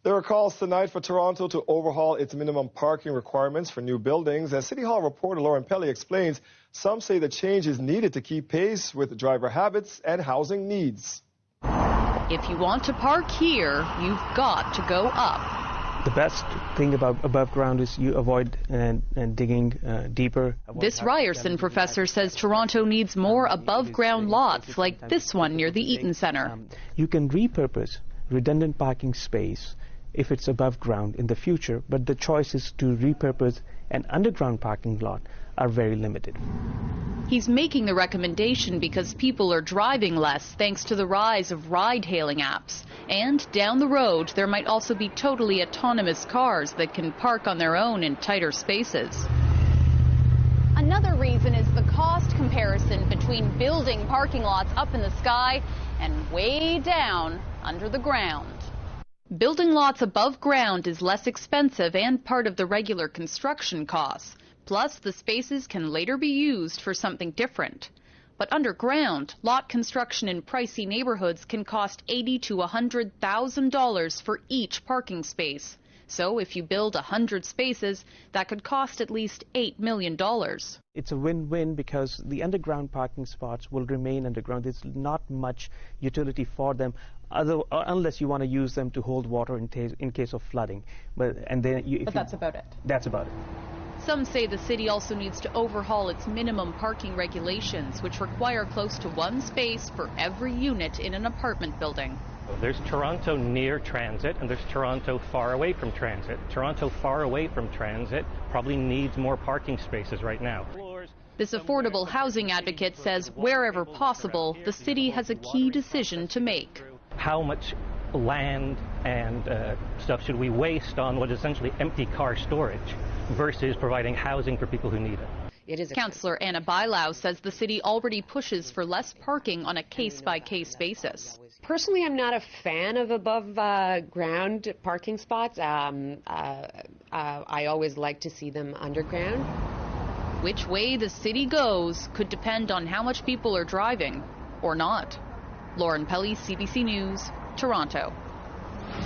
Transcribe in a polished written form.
There are calls tonight for Toronto to overhaul its minimum parking requirements for new buildings. As City Hall reporter Lauren Pelley explains, some say the change is needed to keep pace with driver habits and housing needs. If you want to park here, you've got to go up. The best thing about above ground is you avoid digging deeper. This Richardson professor says Toronto needs more above ground lots like this one near the Eaton Centre. You can repurpose redundant parking space if it's above ground in the future, but the choices to repurpose an underground parking lot are very limited. He's making the recommendation because people are driving less thanks to the rise of ride-hailing apps. And down the road, there might also be totally autonomous cars that can park on their own in tighter spaces. Another reason is the cost comparison between building parking lots up in the sky and way down under the ground. Building lots above ground is less expensive and part of the regular construction costs. Plus, the spaces can later be used for something different. But underground, lot construction in pricey neighborhoods can cost $80,000 to $100,000 for each parking space. So if you build 100 spaces, that could cost at least $8 million. It's a win-win because the underground parking spots will remain underground. There's not much utility for them, unless you want to use them to hold water in case of flooding. But that's about it. That's about it. Some say the city also needs to overhaul its minimum parking regulations, which require close to one space for every unit in an apartment building. There's Toronto near transit and there's Toronto far away from transit. Toronto far away from transit probably needs more parking spaces right now. This affordable housing advocate says wherever possible, the city has a key decision to make. How much land and stuff should we waste on what is essentially empty car storage versus providing housing for people who need it? Councillor Ana Bailao says the city already pushes for less parking on a case-by-case basis. Personally, I'm not a fan of above-ground parking spots. I always like to see them underground. Which way the city goes could depend on how much people are driving or not. Lauren Pelley, CBC News, Toronto.